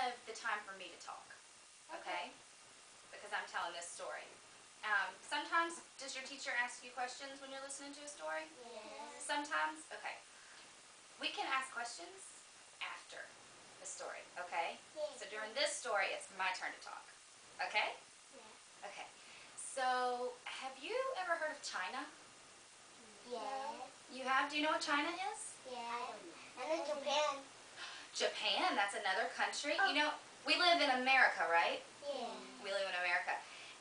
of the time for me to talk, okay? Because I'm telling this story. Sometimes, does your teacher ask you questions when you're listening to a story? Yes. Sometimes? Okay. We can ask questions after the story, okay? Yes. So during this story, it's my turn to talk, okay? Yes. Okay. So, have you ever heard of China? Yes. You have? Do you know what China is? Yes. And then Japan. Japan, that's another country. You know, we live in America, right? Yeah. We live in America.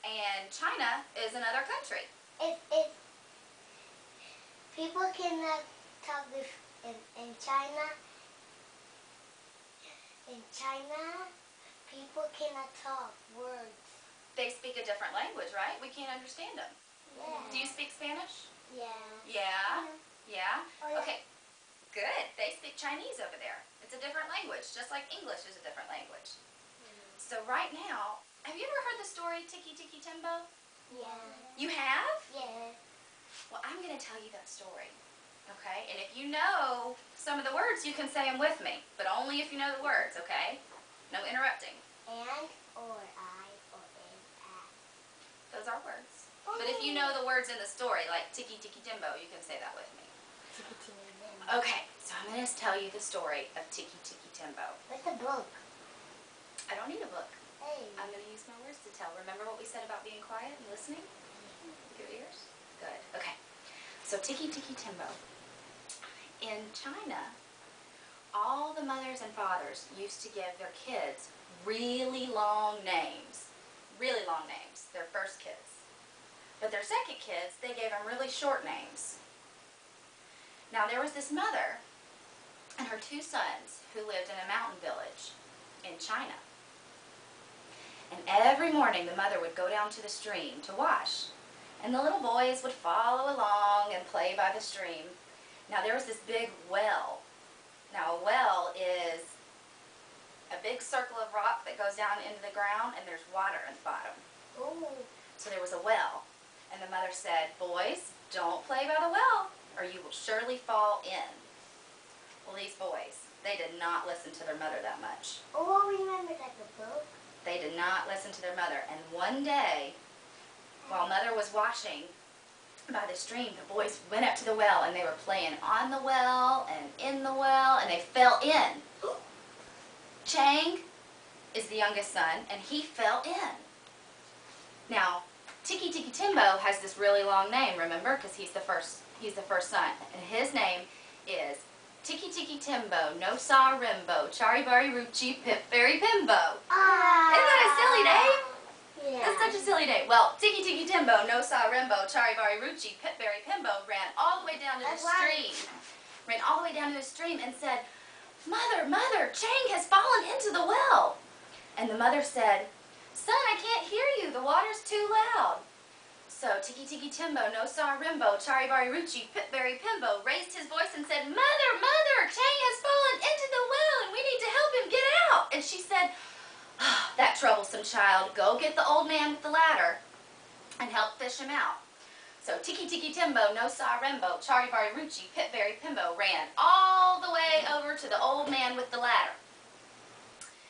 And China is another country. If people cannot talk this in China, people cannot talk words. They speak a different language, right? We can't understand them. Yeah. Do you speak Spanish? Yeah. Yeah? Yeah? Oh, yeah. Okay, good. They speak Chinese over there. It's a different language, just like English is a different language. So right now, have you ever heard the story Tikki, Tikki, Tembo? Yeah. You have? Yeah. Well, I'm going to tell you that story, okay? And if you know some of the words, you can say them with me, but only if you know the words, okay? No interrupting. And, or, I, or, in, at. Those are words. But if you know the words in the story, like Tikki, Tikki, Tembo, you can say that with me. Okay, so I'm going to tell you the story of Tikki, Tikki, Tembo. What's the book? I don't need a book. Hey. I'm going to use my words to tell. Remember what we said about being quiet and listening? With your ears? Good. Okay. So Tikki, Tikki, Tembo. In China, all the mothers and fathers used to give their kids really long names. Really long names. Their first kids. But their second kids, they gave them really short names. Now there was this mother and her two sons who lived in a mountain village in China. And every morning the mother would go down to the stream to wash. And the little boys would follow along and play by the stream. Now there was this big well. Now a well is a big circle of rock that goes down into the ground and there's water in the bottom. Ooh. So there was a well. And the mother said, "Boys, don't play by the well or you will surely fall in." Well, these boys, they did not listen to their mother that much. Oh, remember that the book? They did not listen to their mother. And one day, while mother was washing by the stream, the boys went up to the well and they were playing on the well and in the well and they fell in. Chang is the youngest son and he fell in. Now, Tikki, Tikki, Tembo has this really long name, remember? Because he's the first son. And his name is Tikki, Tikki, Tembo, no saw Rimbo, Chari Bari Ruchi, Pip Fairy Pimbo. Isn't that a silly name? Yeah. That's such a silly name. Well, Tikki, Tikki, Tembo, no saw Rimbo, Chari Bari Ruchi, Pip Fairy Pimbo ran all the way down to the stream. Ran all the way down to the stream and said, "Mother, Mother, Chang has fallen into the well." And the mother said, "Son, I can't hear you. The water's too loud." So Tikki, Tikki, Tembo, no saw Rimbo, Chari Bari Ruchi, Pip Berry Pimbo raised his voice and said, "Mother, Mother, Chang has fallen into the well and we need to help him get out." And she said, "Oh, that troublesome child, go get the old man with the ladder and help fish him out." So Tikki, Tikki, Tembo, no saw Rimbo, Chari Bari Ruchi, Pip Berry Pimbo ran all the way over to the old man with the ladder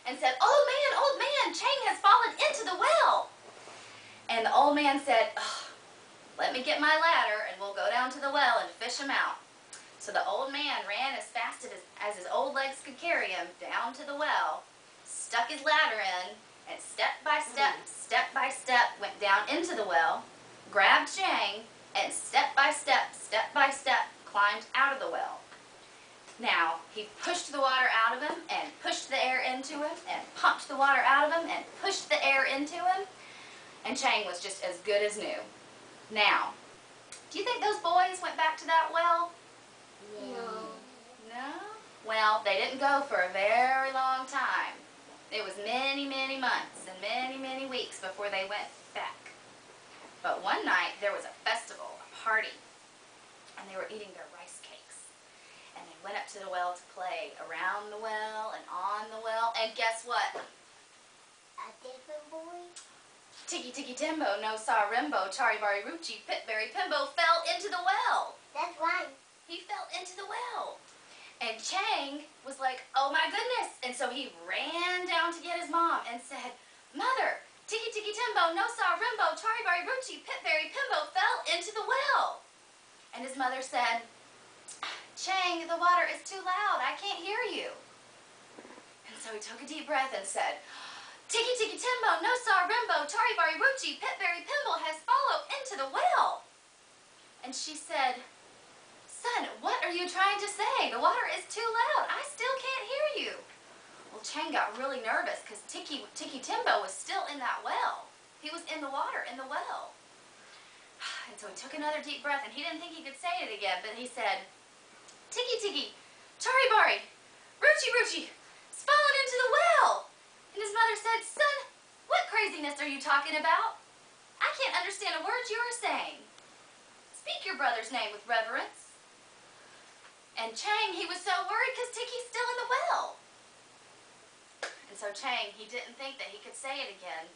and said, old man, Chang has fallen into the well." And the old man said, "Oh, let me get my ladder and we'll go down to the well and fish him out." So the old man ran as fast as his old legs could carry him down to the well, stuck his ladder in, and step by step, went down into the well, grabbed Chang, and step by step, climbed out of the well. Now, he pushed the water out of him and pushed the air into him and pumped the water out of him and pushed the air into him. And Chang was just as good as new. Now, do you think those boys went back to that well? No. No? Well, they didn't go for a very long time. It was many, many months and many, many weeks before they went back. But one night, there was a festival, a party, and they were eating their rice cakes. And they went up to the well to play around the well and on the well. And guess what? A different boy? Tikki, Tikki, Tembo, no saw Rimbo, Chari Bari Ruchi, Pip Berry Pimbo fell into the well. That's right. He fell into the well. And Chang was like, oh my goodness. And so he ran down to get his mom and said, Mother, Tikki Tikki Tembo, no saw Rimbo, Charibari Ruchi, Pitberry Pimbo fell into the well. And his mother said, Chang, the water is too loud. I can't hear you. And so he took a deep breath and said, Tikki Tikki Tembo, no saw Rimbo, Charibari Ruchi, Pitberry Pimble has followed into the well. And she said, Son, what are you trying to say? The water is too loud. I still can't hear you. Well, Chang got really nervous because Tikki Tembo was still in that well. He was in the water, in the well. And so he took another deep breath, and he didn't think he could say it again, but he said, Tikki Tikki, Charibari, Ruchi Ruchi, it's fallen into the well. And his mother said, Son, what craziness are you talking about? I can't understand a word you are saying. Speak your brother's name with reverence. And Chang, he was so worried because Tikki's still in the well. And so Chang, he didn't think that he could say it again.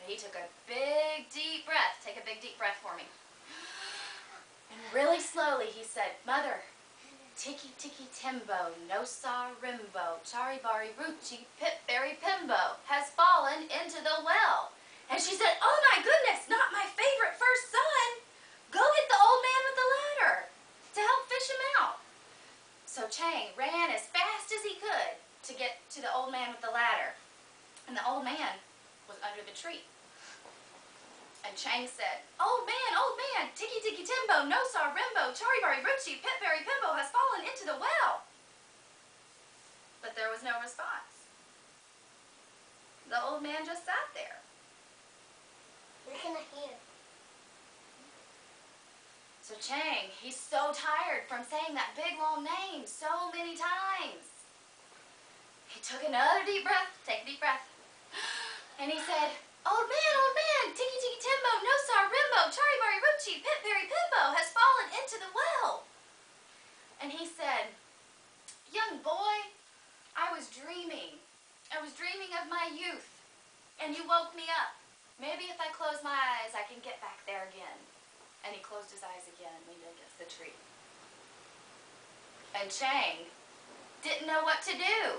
But he took a big, deep breath. Take a big, deep breath for me. And really slowly he said, Mother, Tikki Tikki Tembo, no saw Rimbo, Charibari Ruchi, Pitberry Pimbo has fallen into the well. And she said, oh my goodness, not my favorite first son. Go get the old man with the ladder to help fish him out. So Chang ran as fast as he could to get to the old man with the ladder. And the old man was under the tree. And Chang said, old man, Tikki Tikki Tembo, no saw Rimbo, Charibari Ruchi, Pitberry Pimbo has fallen into the well. But there was no response. The old man just sat there. We're gonna hear. So Chang, he's so tired from saying that big long name so many times. He took another deep breath, take a deep breath, and he said, old man, Tikki Tikki Tembo, no saw Rimbo, Charibari Ruchi, Pitberry Pimbo has fallen into the well. And he said, young boy, I was dreaming. I was dreaming of my youth, and you woke me up. Maybe if I close my eyes, I can get back there again. And he closed his eyes again and leaned against the tree. And Chang didn't know what to do.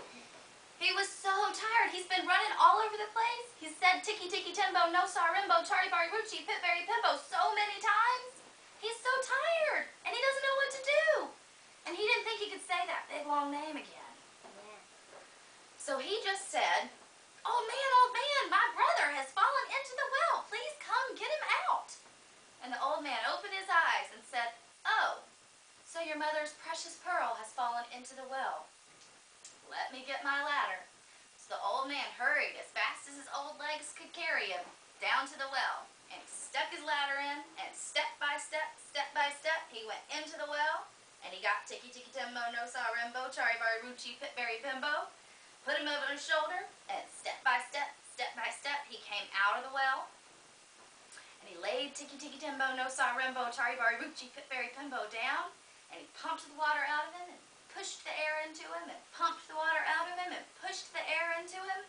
He was so tired. He's been running all over the place. He said Tikki Tikki Tembo, no saw Rimbo, Charibari Ruchi, Pitberry Pimbo so many times. He's so tired and he doesn't know what to do. And he didn't think he could say that big long name again. Yeah. So he just said, old man, my brother has fallen into the well. Please come get him out. And the old man opened his eyes and said, oh, so your mother's precious pearl has fallen into the well. Let me get my ladder. So the old man hurried as fast as his old legs could carry him down to the well. And he stuck his ladder in, and step by step, he went into the well. And he got Tikki Tikki Tembo, no saw Rimbo, Charibari Ruchi, Pitberry Pimbo, put him over his shoulder, and step by step, he came out of the well. And he laid Tikki Tikki Tembo, no saw Rimbo, Charibari Ruchi, Pitberry Pimbo down, and he pumped the water out of him, and pushed the air into him, and pumped the water out of him, and pushed the air into him.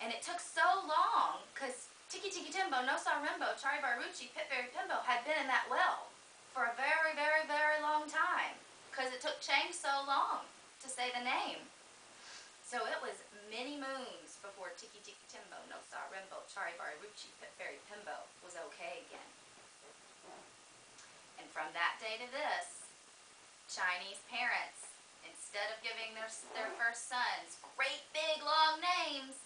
And it took so long, because Tikki Tikki Tembo, no saw Rimbo, Charibari Ruchi, Pitberry Pimbo had been in that well for a very, very, very long time, because it took Chang so long to say the name. So it was many moons before Tikki Tikki Tembo, no saw Rimbo, Charibari Ruchi, Pitberry Pimbo was okay again. And from that day to this, Chinese parents, instead of giving their first sons great big long names,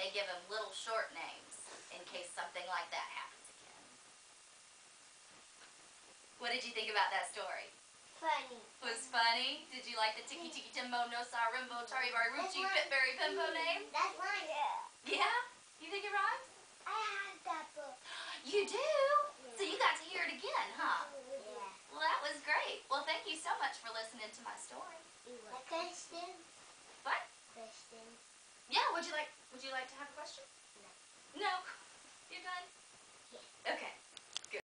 they give them little short names in case something like that happens again. What did you think about that story? Funny. Was funny? Did you like the Tikki Tikki Tembo, no saw Rimbo, Charibari Ruchi, Pitberry Pimbo name? That's mine. Yeah? You think it rhymes? I have that book. You do? Yeah. So you got to hear it again, huh? Yeah. Well, that was great. Well, thank you so much for listening to my story. A question? What? Question. Yeah, would you like to have a question? No. No? You're done? Yeah. Okay.